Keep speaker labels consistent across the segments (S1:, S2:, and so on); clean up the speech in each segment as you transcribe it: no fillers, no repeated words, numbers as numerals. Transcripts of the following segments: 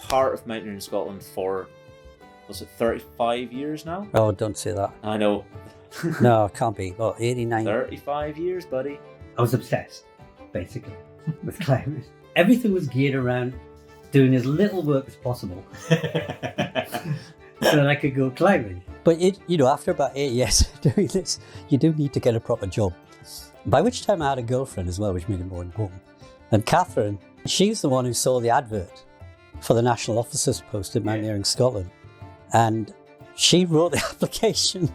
S1: part of Mountaineering Scotland for, was it 35 years now?
S2: Oh, don't say that.
S1: I know.
S2: No, it can't be. Well, 89.
S1: 35 years, buddy.
S3: I was obsessed, basically, with climbing. Everything was geared around doing as little work as possible so that I could go climbing.
S2: But after about 8 years doing this, you do need to get a proper job. By which time I had a girlfriend as well, which made it more important. And Catherine, she's the one who saw the advert for the National Officers post at Mountaineering Scotland. And she wrote the application.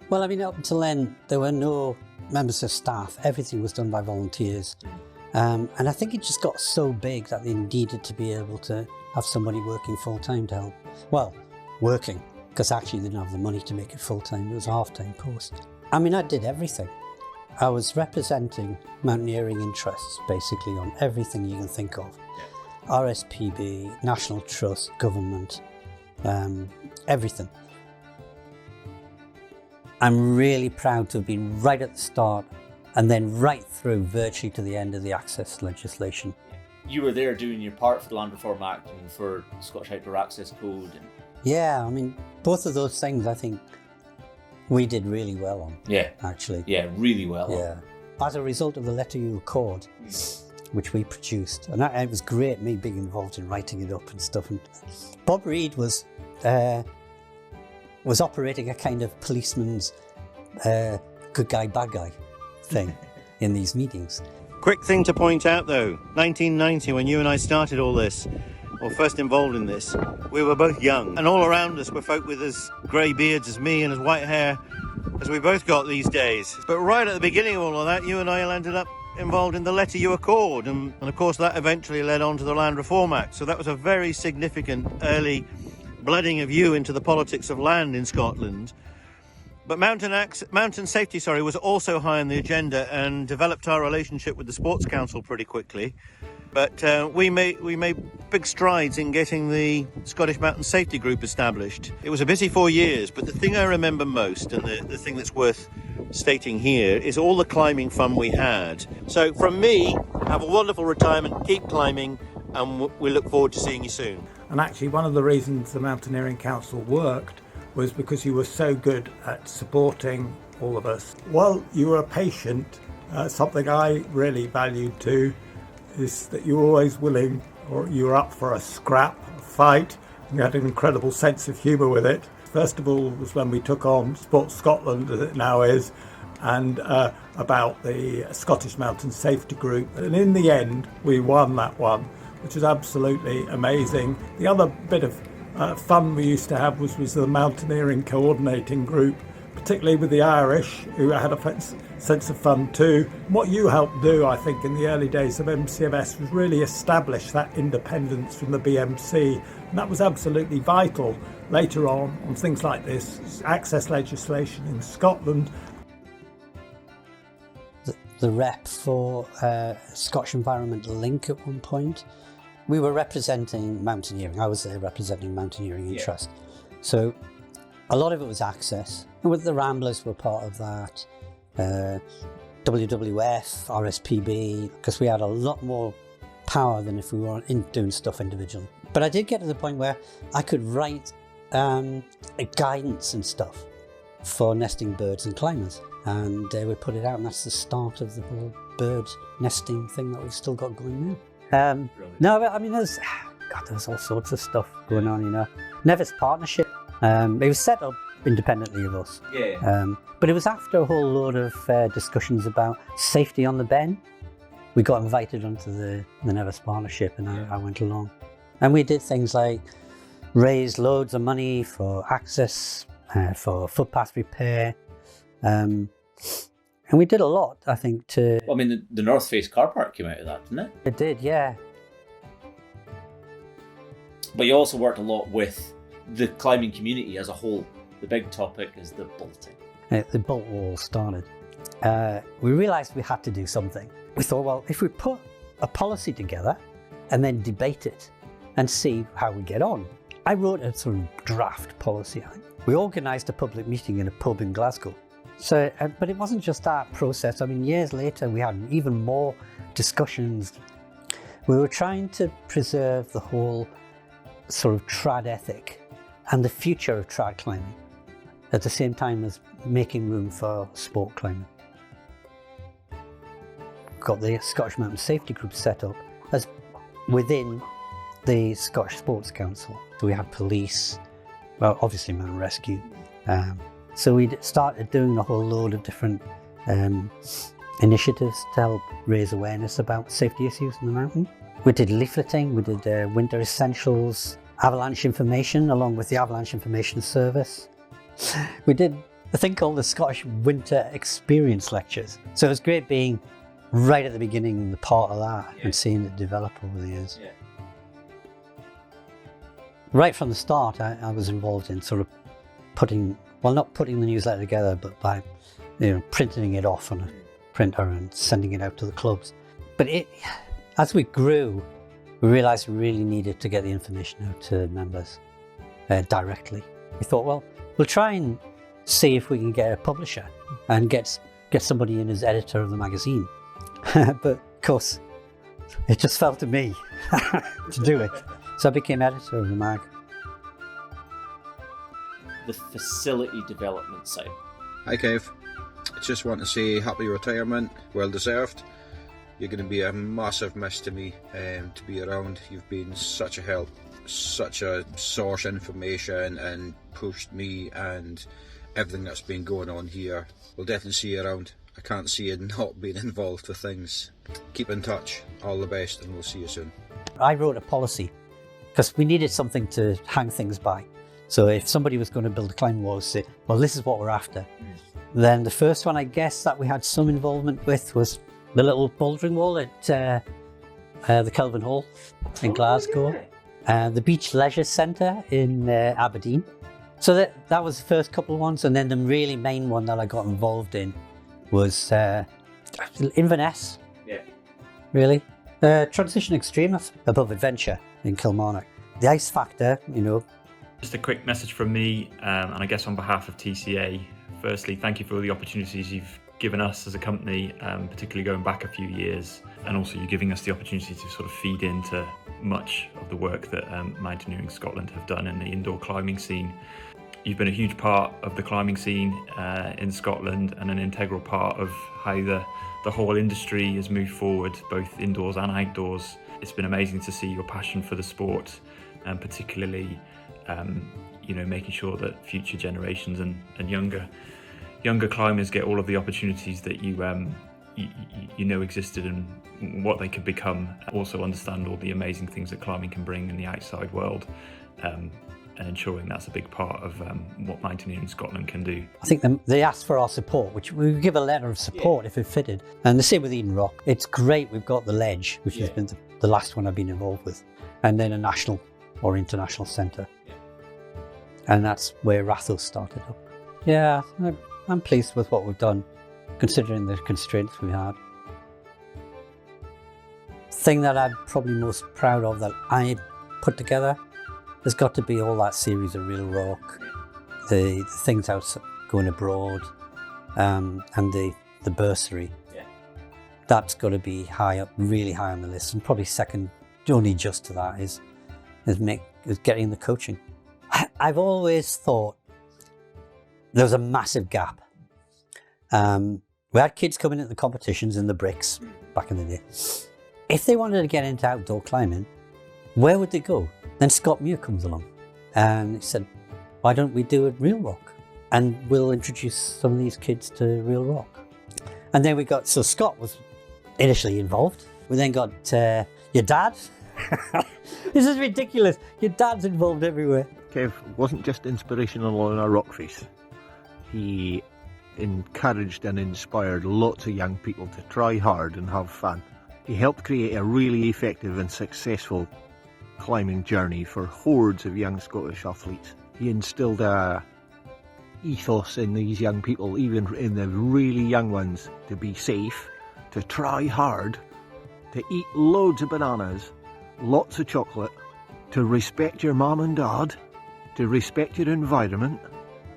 S2: Well, I mean, up until then, there were no members of staff. Everything was done by volunteers. And I think it just got so big that they needed to be able to have somebody working full-time to help. Well, working, because actually they didn't have the money to make it full-time. It was a half-time post. I mean, I did everything. I was representing mountaineering interests, basically, on everything you can think of. RSPB, National Trust, government, everything. I'm really proud to have been right at the start and then right through virtually to the end of the access legislation.
S1: You were there doing your part for the Land Reform Act and for Scottish Outdoor Access Code.
S2: Yeah, I mean, both of those things I think we did really well on.
S1: Yeah.
S2: Actually.
S1: Yeah, really well
S2: on. As a result of the letter you accord, which we produced, and it was great me being involved in writing it up and stuff. And Bob Reid was operating a kind of policeman's good guy, bad guy thing in these meetings.
S4: Quick thing to point out though, 1990 when you and I started all this, or first involved in this, we were both young, and all around us were folk with as grey beards as me and as white hair as we both got these days. But right at the beginning of all of that, you and I ended up involved in the letter you accord, and of course that eventually led on to the Land Reform Act. So that was a very significant early blooding of you into the politics of land in Scotland. But mountain safety was also high on the agenda and developed our relationship with the Sports Council pretty quickly. But we made big strides in getting the Scottish Mountain Safety Group established. It was a busy 4 years, but the thing I remember most, and the thing that's worth stating here, is all the climbing fun we had. So from me, have a wonderful retirement, keep climbing, and we look forward to seeing you soon.
S5: And actually one of the reasons the Mountaineering Council worked was because you were so good at supporting all of us. While you were a patient, something I really valued too is that you were always willing, or you were up for a scrap, a fight. You had an incredible sense of humour with it. First of all was when we took on Sports Scotland, as it now is, and about the Scottish Mountain Safety Group. And in the end, we won that one, which was absolutely amazing. The other bit of fun we used to have was the Mountaineering Coordinating Group, particularly with the Irish, who had a sense of fun too. What you helped do, I think, in the early days of MCMS was really establish that independence from the BMC, and that was absolutely vital later on things like this, access legislation in Scotland.
S2: The rep for Scottish Environmental Link at one point, we were representing mountaineering. I was there representing mountaineering interest. So a lot of it was access. And with the Ramblers were part of that. WWF, RSPB, because we had a lot more power than if we were doing stuff individually. But I did get to the point where I could write guidance and stuff for nesting birds and climbers. And we put it out, and that's the start of the whole bird nesting thing that we've still got going now. No, but I mean, there's all sorts of stuff going on, Nevis Partnership, it was set up independently of us. But it was after a whole load of discussions about safety on the Ben. We got invited onto the Nevis Partnership, and I went along. And we did things like raise loads of money for access, for footpath repair, and we did a lot, I think, to...
S1: Well, I mean, the North Face car park came out of that, didn't it?
S2: It did, yeah.
S1: But you also worked a lot with the climbing community as a whole. The big topic is the bolting.
S2: The bolt wall started. We realised we had to do something. We thought, well, if we put a policy together and then debate it and see how we get on. I wrote a sort of draft policy. We organised a public meeting in a pub in Glasgow. So, but it wasn't just that process. I mean, years later, we had even more discussions. We were trying to preserve the whole sort of trad ethic and the future of trad climbing at the same time as making room for sport climbing. Got the Scottish Mountain Safety Group set up as within the Scottish Sports Council. So we had police, well, obviously mountain rescue. So we started doing a whole load of different initiatives to help raise awareness about safety issues in the mountain. We did leafleting, we did winter essentials, avalanche information along with the Avalanche Information Service. We did a thing called the Scottish Winter Experience Lectures. So it was great being right at the beginning and the part of that and seeing it develop over the years.
S1: Yeah.
S2: Right from the start, I was involved in sort of not putting the newsletter together, but by printing it off on a printer and sending it out to the clubs. But as we grew, we realised we really needed to get the information out to members directly. We thought, well, we'll try and see if we can get a publisher and get somebody in as editor of the magazine. But of course, it just fell to me to do it. So I became editor of the mag.
S1: The facility development side.
S6: Hi Kev, I just want to say happy retirement, well deserved. You're going to be a massive miss to me to be around. You've been such a help, such a source of information and pushed me and everything that's been going on here. We'll definitely see you around. I can't see you not being involved with things. Keep in touch, all the best, and we'll see you soon.
S2: I wrote a policy because we needed something to hang things by. So if somebody was going to build a climbing wall, say, well, this is what we're after. Then the first one I guess that we had some involvement with was the little bouldering wall at the Kelvin Hall in Glasgow, the Beach Leisure Centre in Aberdeen. So that was the first couple of ones, and then the really main one that I got involved in was Inverness.
S1: Yeah.
S2: Really. Transition Extreme, that's above Adventure in Kilmarnock. The ice factor,
S7: Just a quick message from me, and I guess on behalf of TCA, firstly, thank you for all the opportunities you've given us as a company, particularly going back a few years, and also you giving us the opportunity to sort of feed into much of the work that Mountaineering Scotland have done in the indoor climbing scene. You've been a huge part of the climbing scene in Scotland and an integral part of how the whole industry has moved forward, both indoors and outdoors. It's been amazing to see your passion for the sport, and particularly making sure that future generations and younger climbers get all of the opportunities that you existed and what they could become. Also understand all the amazing things that climbing can bring in the outside world, and ensuring that's a big part of what Mountaineering Scotland can do.
S2: I think they asked for our support, which we would give a letter of support if it fitted. And the same with Eden Rock. It's great we've got the ledge, which has been the last one I've been involved with, and then a national or international centre. And that's where Rathos started up. Yeah, I'm pleased with what we've done, considering the constraints we had. The thing that I'm probably most proud of that I put together has got to be all that series of Real Rock, the things out going abroad, and the bursary.
S1: Yeah.
S2: That's got to be high up, really high on the list, and probably second only just to that is getting the coaching. I've always thought there was a massive gap. We had kids coming into the competitions in the bricks back in the day. If they wanted to get into outdoor climbing, where would they go? Then Scott Muir comes along and he said, why don't we do it Real Rock? And we'll introduce some of these kids to Real Rock. And then so Scott was initially involved. We then got your dad. This is ridiculous. Your dad's involved everywhere.
S8: Kev wasn't just inspirational on our rock face. He encouraged and inspired lots of young people to try hard and have fun. He helped create a really effective and successful climbing journey for hordes of young Scottish athletes. He instilled a ethos in these young people, even in the really young ones, to be safe, to try hard, to eat loads of bananas, lots of chocolate, to respect your mum and dad, to respect your environment,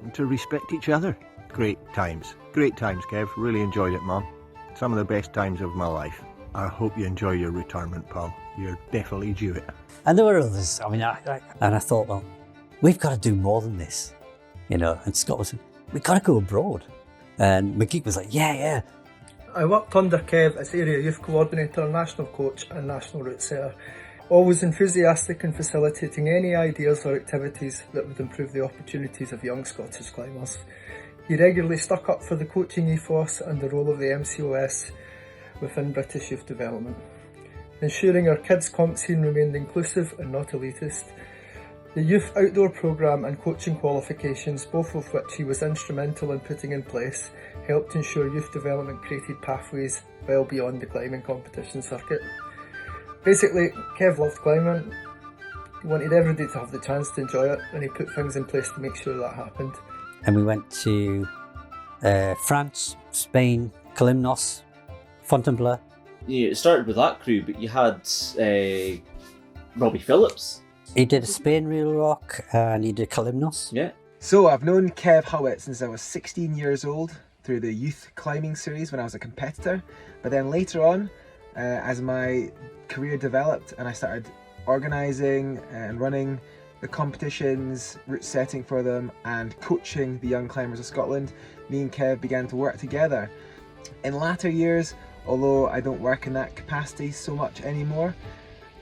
S8: and to respect each other. Great times, Kev. Really enjoyed it, Mum. Some of the best times of my life. I hope you enjoy your retirement, pal. You're definitely due it.
S2: And there were others. I mean, I thought, well, we've got to do more than this, you know. And Scott was, we've got to go abroad. And McGeek was like, yeah.
S9: I worked under Kev as Area Youth Coordinator, National Coach and National Route Setter, always enthusiastic in facilitating any ideas or activities that would improve the opportunities of young Scottish climbers. He regularly stuck up for the coaching ethos and the role of the MCOS within British youth development, ensuring our kids' comp scene remained inclusive and not elitist. The youth outdoor programme and coaching qualifications, both of which he was instrumental in putting in place, helped ensure youth development created pathways well beyond the climbing competition circuit. Basically, Kev loved climbing. He wanted everybody to have the chance to enjoy it, and he put things in place to make sure that happened.
S2: And we went to France, Spain, Kalymnos, Fontainebleau.
S1: Yeah, it started with that crew, but you had Robbie Phillips.
S2: He did a Spain Real Rock and he did Kalymnos.
S1: Yeah.
S10: So I've known Kev Howett since I was 16 years old through the youth climbing series when I was a competitor. But then later on, as my career developed and I started organising and running the competitions, route setting for them and coaching the young climbers of Scotland, me and Kev began to work together. In latter years, although I don't work in that capacity so much anymore,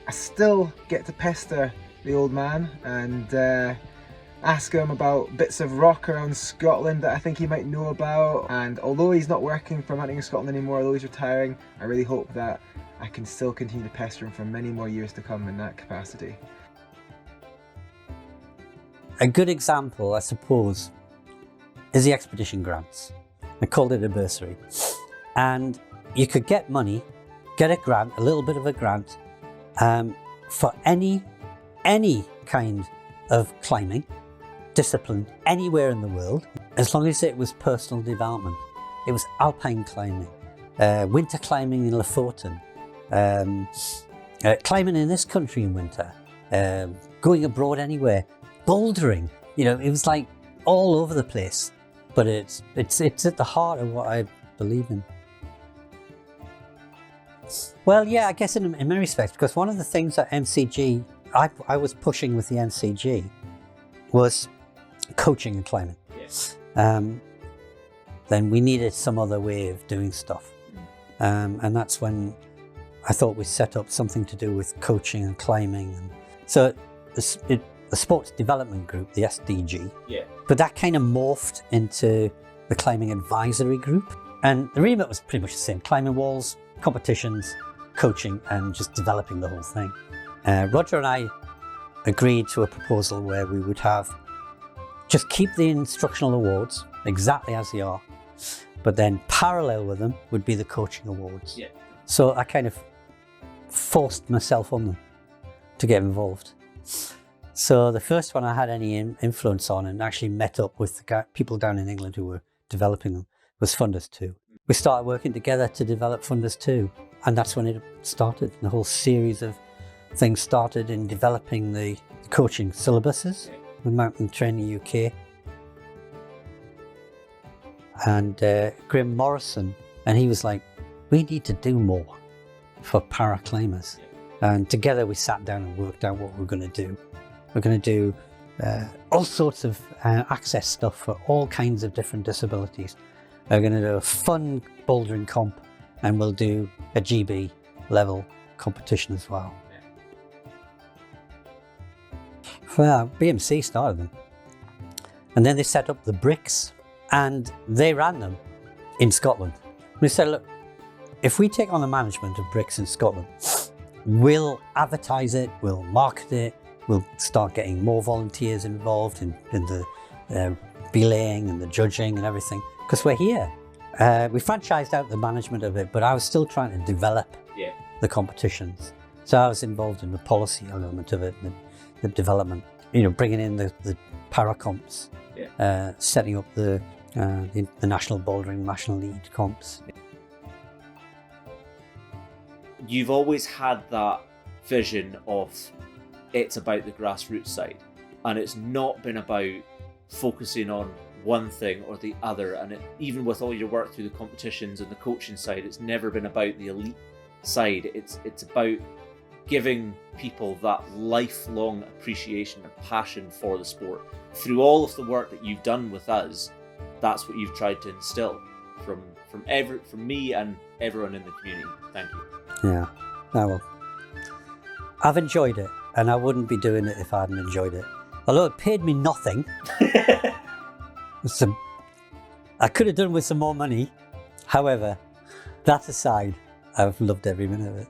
S10: I still get to pester the old man and ask him about bits of rock around Scotland that I think he might know about. And although he's not working for Mountaineering Scotland anymore, although he's retiring, I really hope that I can still continue to pester him for many more years to come in that capacity.
S2: A good example, I suppose, is the expedition grants. I called it a bursary. And you could get money, get a grant, a little bit of a grant, for any kind of climbing discipline anywhere in the world, as long as it was personal development. It was alpine climbing, winter climbing in Lofoten, climbing in this country in winter, going abroad anywhere, bouldering. You know, it was like all over the place. But it's at the heart of what I believe in. Well, yeah, I guess in many respects, because one of the things that MCG, I was pushing with the MCG was coaching and climbing.
S1: Yes.
S2: Then we needed some other way of doing stuff. And that's when I thought we set up something to do with coaching and climbing. And so the Sports Development Group, the SDG, but that kind of morphed into the Climbing Advisory Group. And the remit was pretty much the same: climbing walls, competitions, coaching, and just developing the whole thing. Roger and I agreed to a proposal where we would just keep the instructional awards exactly as they are, but then parallel with them would be the coaching awards.
S1: Yeah.
S2: So I kind of forced myself on them to get involved. So the first one I had any influence on and actually met up with the people down in England who were developing them was Funders 2. We started working together to develop Funders 2, and that's when it started. The whole series of things started in developing the coaching syllabuses with Mountain Training UK. And Graham Morrison, and he was like, we need to do more for para climbers. And together we sat down and worked out what we're going to do. We're going to do all sorts of access stuff for all kinds of different disabilities. We're going to do a fun bouldering comp, and we'll do a GB level competition as well. Well, BMC started them. And then they set up the bricks, and they ran them in Scotland. We said, look, if we take on the management of bricks in Scotland, we'll advertise it, we'll market it, we'll start getting more volunteers involved in the belaying and the judging and everything, because we're here. We franchised out the management of it, but I was still trying to develop the competitions. So I was involved in the policy element of it, the development, bringing in the para comps, setting up the national bouldering, national lead comps.
S1: You've always had that vision of it's about the grassroots side, and it's not been about focusing on one thing or the other. And even with all your work through the competitions and the coaching side, it's never been about the elite side. It's about giving people that lifelong appreciation and passion for the sport. Through all of the work that you've done with us, that's what you've tried to instill from me and everyone in the community. Thank you.
S2: Yeah. Well, I've enjoyed it, and I wouldn't be doing it if I hadn't enjoyed it. Although it paid me nothing. I could have done with some more money. However, that aside, I've loved every minute of it.